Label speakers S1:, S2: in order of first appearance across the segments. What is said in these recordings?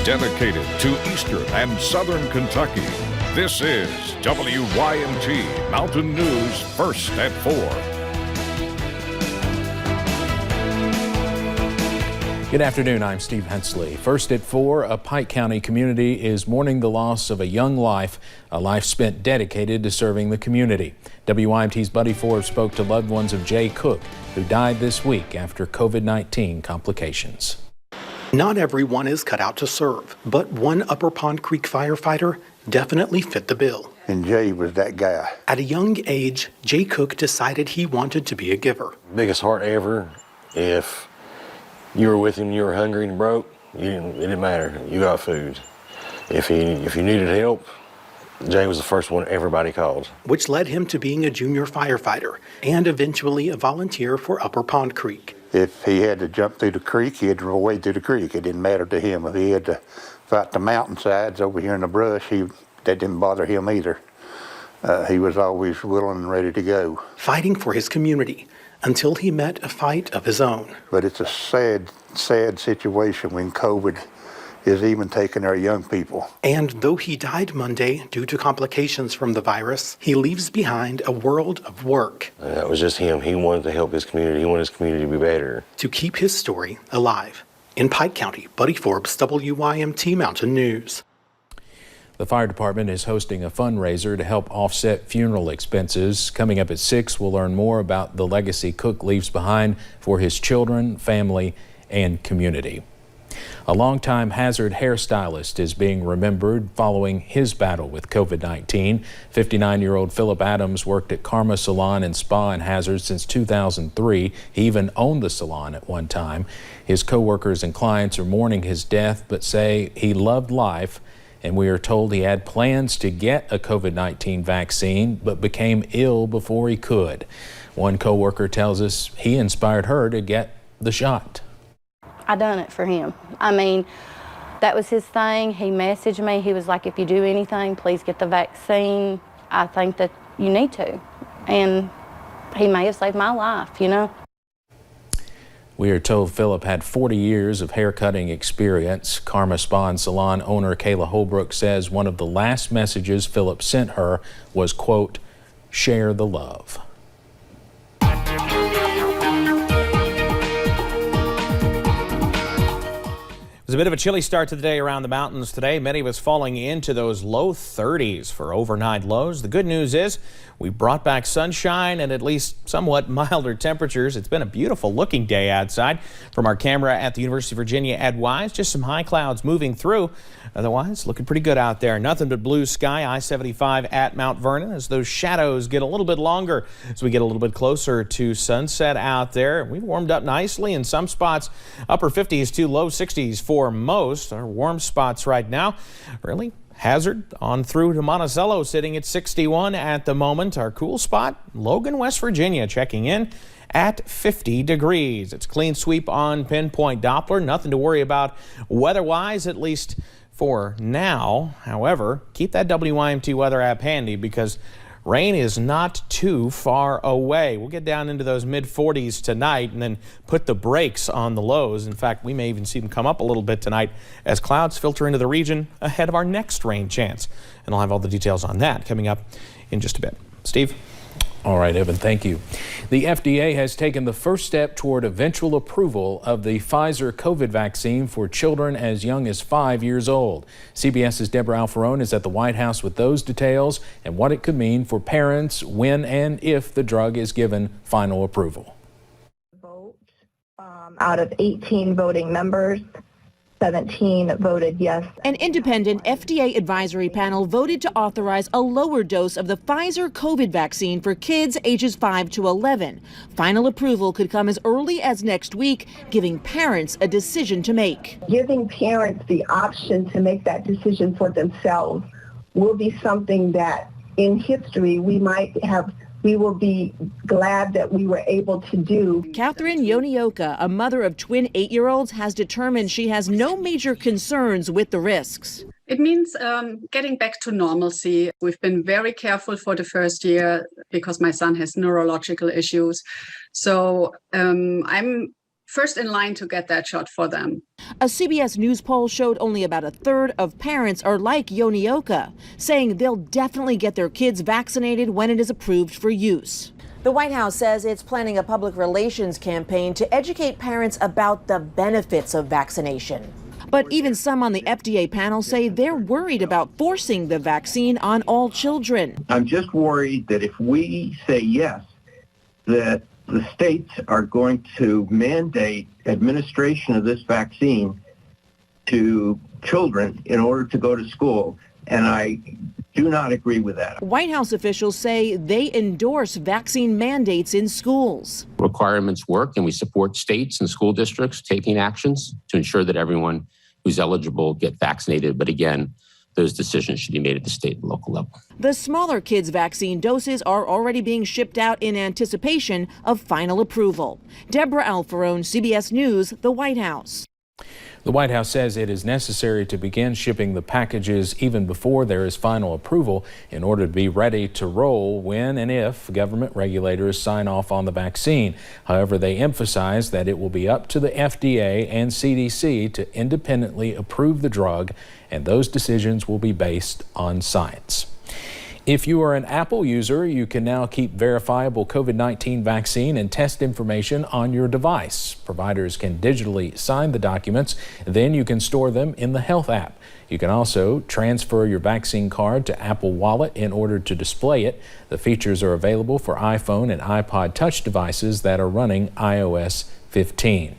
S1: Dedicated to Eastern and Southern Kentucky, this is WYMT Mountain News First at 4.
S2: Good afternoon, I'm Steve Hensley. First at 4, a Pike County community is mourning the loss of a young life, a life spent dedicated to serving the community. WYMT's Buddy Forbes spoke to loved ones of Jay Cook, who died this week after COVID-19 complications.
S3: Not everyone is cut out to serve, but one Upper Pond Creek firefighter definitely fit the bill.
S4: And Jay was that guy.
S3: At a young age, Jay Cook decided he wanted to be a giver.
S5: Biggest heart ever. If you were with him, you were hungry and broke, it didn't matter. You got food. If you needed help, Jay was the first one everybody called.
S3: Which led him to being a junior firefighter and eventually a volunteer for Upper Pond Creek.
S4: If he had to jump through the creek, he had to wade through the creek. It didn't matter to him. If he had to fight the mountainsides over here in the brush, that didn't bother him either. He was always willing and ready to go.
S3: Fighting for his community until he met a fight of his own.
S4: But it's a sad, sad situation when COVID is even taking our young people.
S3: And though he died Monday due to complications from the virus, he leaves behind a world of work.
S5: That was just him. He wanted to help his community. He wanted his community to be better.
S3: To keep his story alive. In Pike County, Buddy Forbes, WYMT Mountain News.
S2: The fire department is hosting a fundraiser to help offset funeral expenses. Coming up at 6, we'll learn more about the legacy Cook leaves behind for his children, family, and community. A longtime Hazard hairstylist is being remembered following his battle with COVID-19. 59-year-old Philip Adams worked at Karma Salon and Spa in Hazard since 2003. He even owned the salon at one time. His co-workers and clients are mourning his death, but say he loved life, and we are told he had plans to get a COVID-19 vaccine, but became ill before he could. One co-worker tells us he inspired her to get the shot.
S6: I done it for him. I mean, that was his thing. He messaged me. He was like, if you do anything, please get the vaccine. I think that you need to. And he may have saved my life, you know.
S2: We are told Philip had 40 years of haircutting experience. Karma Spa and Salon owner Kayla Holbrook says one of the last messages Philip sent her was, quote, share the love.
S7: It was a bit of a chilly start to the day around the mountains today. Many of us falling into those low 30s for overnight lows. The good news is we brought back sunshine and at least somewhat milder temperatures. It's been a beautiful looking day outside. From our camera at the University of Virginia, Ed Wise, just some high clouds moving through. Otherwise, looking pretty good out there. Nothing but blue sky, I-75 at Mount Vernon as those shadows get a little bit longer as we get a little bit closer to sunset out there. We've warmed up nicely in some spots, upper 50s to low 60s for most. Our warm spots right now, really Hazard on through to Monticello sitting at 61 at the moment. Our cool spot, Logan, West Virginia, checking in at 50 degrees. It's clean sweep on Pinpoint Doppler. Nothing to worry about weather-wise, at least for now. However, keep that WYMT weather app handy because rain is not too far away. We'll get down into those mid-40s tonight and then put the brakes on the lows. In fact, we may even see them come up a little bit tonight as clouds filter into the region ahead of our next rain chance. And I'll have all the details on that coming up in just a bit. Steve?
S2: All right, Evan, thank you. The FDA has taken the first step toward eventual approval of the Pfizer COVID vaccine for children as young as 5 years old. CBS's Deborah Alfarone is at the White House with those details and what it could mean for parents when and if the drug is given final approval.
S8: Out of 18 voting members, 17 voted yes.
S9: An independent FDA advisory panel voted to authorize a lower dose of the Pfizer COVID vaccine for kids ages 5 to 11. Final approval could come as early as next week, giving parents a decision to make.
S8: Giving parents the option to make that decision for themselves will be something that in history we will be glad that we were able to do.
S9: Catherine Yonioka, a mother of twin 8-year-olds, has determined she has no major concerns with the risks.
S10: It means getting back to normalcy. We've been very careful for the first year because my son has neurological issues. So I'm first in line to get that shot for them.
S9: A CBS News poll showed only about a third of parents are like Yonioka, saying they'll definitely get their kids vaccinated when it is approved for use. The White House says it's planning a public relations campaign to educate parents about the benefits of vaccination. But even some on the FDA panel say they're worried about forcing the vaccine on all children.
S11: I'm just worried that if we say yes, that the states are going to mandate administration of this vaccine to children in order to go to school. And I do not agree with that.
S9: White House officials say they endorse vaccine mandates in schools.
S12: Requirements work, and we support states and school districts taking actions to ensure that everyone who's eligible get vaccinated. But again, those decisions should be made at the state and local level.
S9: The smaller kids' vaccine doses are already being shipped out in anticipation of final approval. Deborah Alfarone, CBS News, the White House.
S2: The White House says it is necessary to begin shipping the packages even before there is final approval in order to be ready to roll when and if government regulators sign off on the vaccine. However, they emphasize that it will be up to the FDA and CDC to independently approve the drug, and those decisions will be based on science. If you are an Apple user, you can now keep verifiable COVID-19 vaccine and test information on your device. Providers can digitally sign the documents, then you can store them in the Health app. You can also transfer your vaccine card to Apple Wallet in order to display it. The features are available for iPhone and iPod Touch devices that are running iOS 15.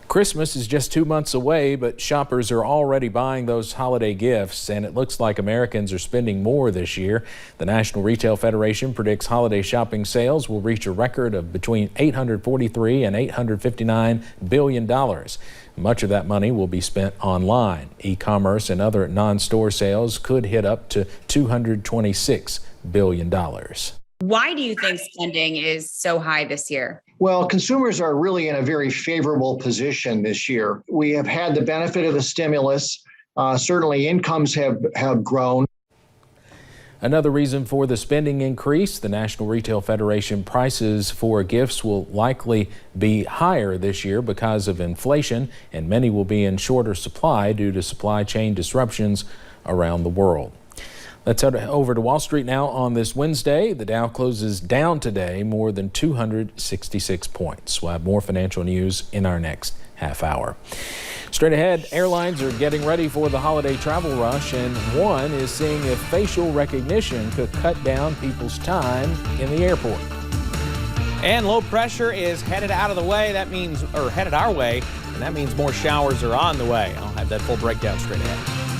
S2: Christmas is just 2 months away, but shoppers are already buying those holiday gifts, and it looks like Americans are spending more this year. The National Retail Federation predicts holiday shopping sales will reach a record of between $843 and $859 billion. Much of that money will be spent online. E-commerce and other non-store sales could hit up to $226 billion.
S13: Why do you think spending is so high this year?
S14: Well, consumers are really in a very favorable position this year. We have had the benefit of the stimulus. Certainly incomes have grown.
S2: Another reason for the spending increase, the National Retail Federation prices for gifts will likely be higher this year because of inflation, and many will be in shorter supply due to supply chain disruptions around the world. Let's head over to Wall Street now on this Wednesday. The Dow closes down today more than 266 points. We'll have more financial news in our next half hour. Straight ahead, airlines are getting ready for the holiday travel rush, and one is seeing if facial recognition could cut down people's time in the airport.
S7: And low pressure is headed out of the way. That means, or headed our way, and that means more showers are on the way. I'll have that full breakdown straight ahead.